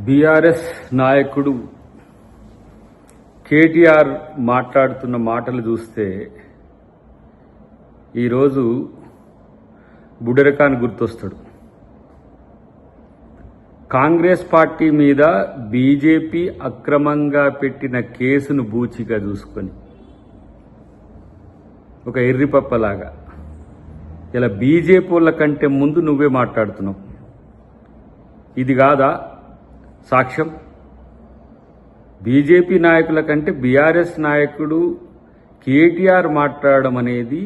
BRS నాయకుడు కేటీఆర్ మాట్లాడుతున్న మాటలు చూస్తే ఈరోజు బుడరకాన్ గుర్తొస్తాడు. కాంగ్రెస్ పార్టీ మీద బీజేపీ అక్రమంగా పెట్టిన కేసును బూచిగా చూసుకొని ఒక ఎర్రిపప్పలాగా ఇలా బీజేపీ వాళ్ళ కంటే ముందు నువ్వే మాట్లాడుతున్నావు. ఇది కాదా సాక్ష్యం? బీజేపీ నాయకుల కంటే బీఆర్ఎస్ నాయకుడు కేటీఆర్ మాట్లాడడం అనేది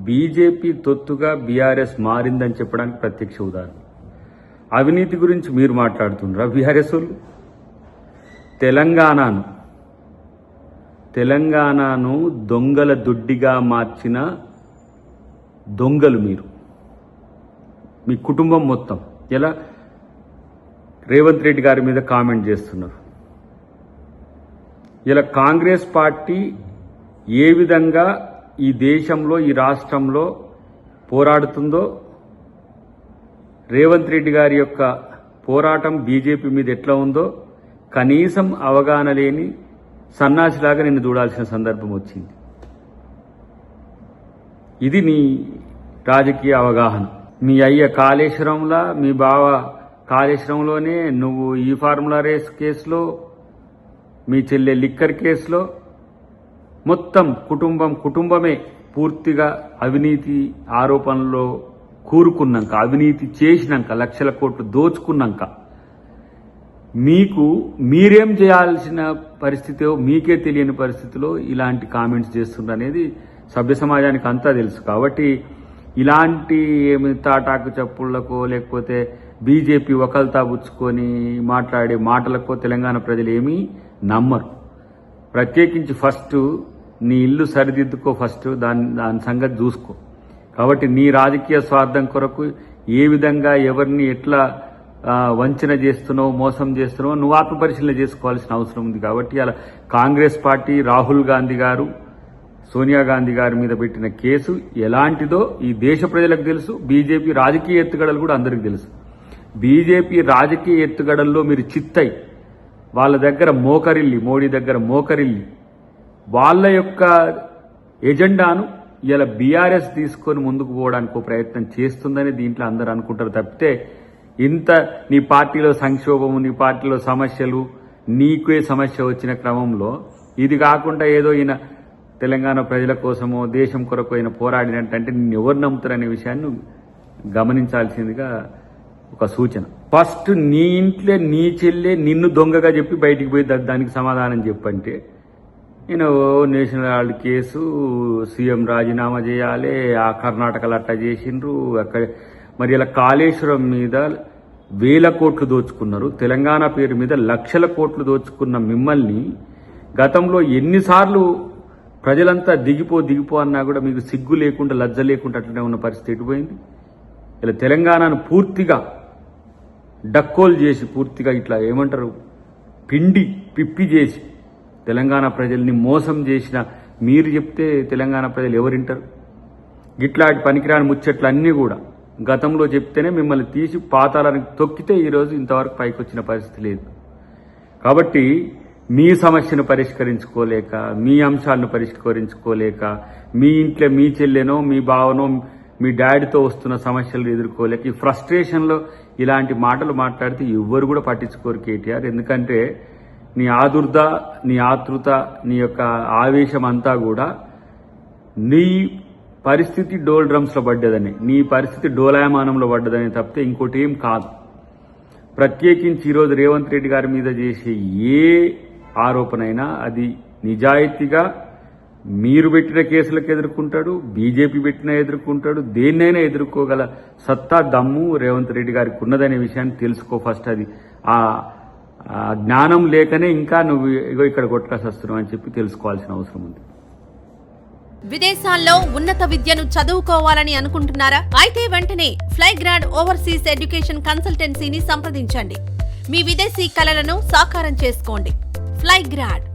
బీజేపీ తొత్తుగా బీఆర్ఎస్ మారిందని చెప్పడానికి ప్రత్యక్ష ఉదాహరణ. అవినీతి గురించి మీరు మాట్లాడుతున్నారా బీఆర్ఎస్ వాళ్ళు? తెలంగాణను దొంగల దొడ్డిగా మార్చిన దొంగలు మీరు, మీ కుటుంబం మొత్తం. ఎలా రేవంత్ రెడ్డి గారి మీద కామెంట్ చేస్తున్నారు. ఇలా కాంగ్రెస్ పార్టీ ఏ విధంగా ఈ దేశంలో ఈ రాష్ట్రంలో పోరాడుతుందో, రేవంత్ రెడ్డి గారి యొక్క పోరాటం బీజేపీ మీద ఎట్లా ఉందో కనీసం అవగాహన లేని సన్నాసిలాగా నిన్ను చూడాల్సిన సందర్భం వచ్చింది. ఇది నీ రాజకీయ అవగాహన. మీ అయ్య కాళేశ్వరంలా, మీ బావ కాళేశ్వరంలోనే, నువ్వు ఈ ఫార్ములా రేస్ కేసులో, మీ చెల్లె లిక్కర్ కేసులో మొత్తం కుటుంబమే పూర్తిగా అవినీతి ఆరోపణలో కూరుకున్నాక, అవినీతి చేసినాక, లక్షల కోట్లు దోచుకున్నాక మీరేం చేయాల్సిన పరిస్థితి మీకే తెలియని పరిస్థితిలో ఇలాంటి కామెంట్స్ చేస్తున్నారు అనేది సభ్య సమాజానికి అంతా తెలుసు. కాబట్టి ఇలాంటి ఏమి తాటాకు చప్పుళ్లకో లేకపోతే బీజేపీ ఒకల్తా పుచ్చుకొని మాట్లాడే మాటలకో తెలంగాణ ప్రజలు ఏమీ నమ్మరు. ప్రత్యేకించి ఫస్ట్ నీ ఇల్లు సరిదిద్దుకో, ఫస్ట్ దాని సంగతి చూసుకో. కాబట్టి నీ రాజకీయ స్వార్థం కొరకు ఏ విధంగా ఎవరిని ఎట్లా వంచన చేస్తున్నావు, మోసం చేస్తున్నావు నువ్వు ఆత్మపరిశీలన చేసుకోవాల్సిన అవసరం ఉంది. కాబట్టి అలా కాంగ్రెస్ పార్టీ రాహుల్ గాంధీ గారు, సోనియా గాంధీ గారి మీద పెట్టిన కేసు ఎలాంటిదో ఈ దేశ ప్రజలకు తెలుసు. బీజేపీ రాజకీయ ఎత్తుగడలు కూడా అందరికీ తెలుసు. బీజేపీ రాజకీయ ఎత్తుగడల్లో మీరు చిత్తై వాళ్ళ దగ్గర మోకరిల్లి, మోడీ దగ్గర మోకరిల్లి వాళ్ళ యొక్క ఎజెండాను ఇలా బీఆర్ఎస్ తీసుకొని ముందుకు పోవడానికి ప్రయత్నం చేస్తుందని దీంట్లో అందరూ అనుకుంటారు తప్పితే, ఇంత నీ పార్టీలో సంక్షోభము, నీ పార్టీలో సమస్యలు, నీకే సమస్య వచ్చిన క్రమంలో ఇది కాకుండా ఏదో ఈయన తెలంగాణ ప్రజల కోసమో దేశం కొరకు అయిన పోరాడినట్టంటే నిన్ను ఎవరు నమ్ముతారనే విషయాన్ని గమనించాల్సిందిగా ఒక సూచన. ఫస్ట్ నీ ఇంట్లో నీ చెల్లె నిన్ను దొంగగా చెప్పి బయటికి పోయి దానికి సమాధానం చెప్పంటే, నేను నేషనల్ హాలిడే కేసు, సీఎం రాజీనామా చేయాలి, ఆ కర్ణాటకలో అట్లా చేసిండ్రు, అక్కడ మరి ఇలా కాళేశ్వరం మీద వేల కోట్లు దోచుకున్నారు, తెలంగాణ పేరు మీద లక్షల కోట్లు దోచుకున్న మిమ్మల్ని గతంలో ఎన్నిసార్లు ప్రజలంతా దిగిపో అన్నా కూడా మీకు సిగ్గు లేకుండా, లజ్జ లేకుండా అట్లనే ఉన్న పరిస్థితి ఎటుపోయింది. ఇలా తెలంగాణను పూర్తిగా డక్కోలు చేసి, పూర్తిగా ఇట్లా ఏమంటారు పిప్పి చేసి తెలంగాణ ప్రజల్ని మోసం చేసిన మీరు చెప్తే తెలంగాణ ప్రజలు ఎవరింటారు? గిట్లాంటి పనికిరాని ముచ్చట్లు అన్నీ కూడా గతంలో చెప్తేనే మిమ్మల్ని తీసి పాతాళానికి తొక్కితే ఈరోజు ఇంతవరకు పైకి వచ్చిన పరిస్థితి లేదు. కాబట్టి మీ సమస్యను పరిష్కరించుకోలేక, మీ అంశాలను పరిష్కరించుకోలేక, మీ ఇంట్లో మీ చెల్లెనో మీ బావనో మీ డాడీతో వస్తున్న సమస్యలు ఎదుర్కోలేక ఈ ఫ్రస్ట్రేషన్లో ఇలాంటి మాటలు మాట్లాడితే ఎవ్వరు కూడా పట్టించుకోరు కేటీఆర్. ఎందుకంటే నీ ఆదుర్ద, నీ ఆతృత, నీ యొక్క ఆవేశం అంతా కూడా నీ పరిస్థితి డోల్ డ్రమ్స్లో పడ్డదని, నీ పరిస్థితి డోలాయమానంలో పడ్డదని తప్పితే ఇంకోటి ఏం కాదు. ప్రత్యేకించి ఈరోజు రేవంత్ రెడ్డి గారి మీద చేసే ఏ ఆరోపణ అయినా అది నిజాయితీగా మీరు పెట్టిన కేసులకు ఎదుర్కొంటాడు, బీజేపీ పెట్టినా ఎదుర్కొంటాడు, దేన్నైనా ఎదుర్కోగల సత్తా, దమ్ము రేవంత్ రెడ్డి గారికి ఉన్నదనే విషయాన్ని తెలుసుకో ఫస్ట్. అది ఆ జ్ఞానం లేకనే ఇంకా నువ్వు ఇక్కడ కొట్టుకాసి వస్తున్నావు అని చెప్పి తెలుసుకోవాల్సిన అవసరం ఉంది. విదేశాల్లో ఉన్నత విద్యను చదువుకోవాలని అనుకుంటున్నారా? అయితే వెంటనే ఫ్లైగ్రాడ్ ఓవర్సీస్ ఎడ్యుకేషన్ కన్సల్టెన్సీని సంప్రదించండి. మీ విదేశీ కలలను సాకారం చేసుకోండి. ఫ్లైగ్రాడ్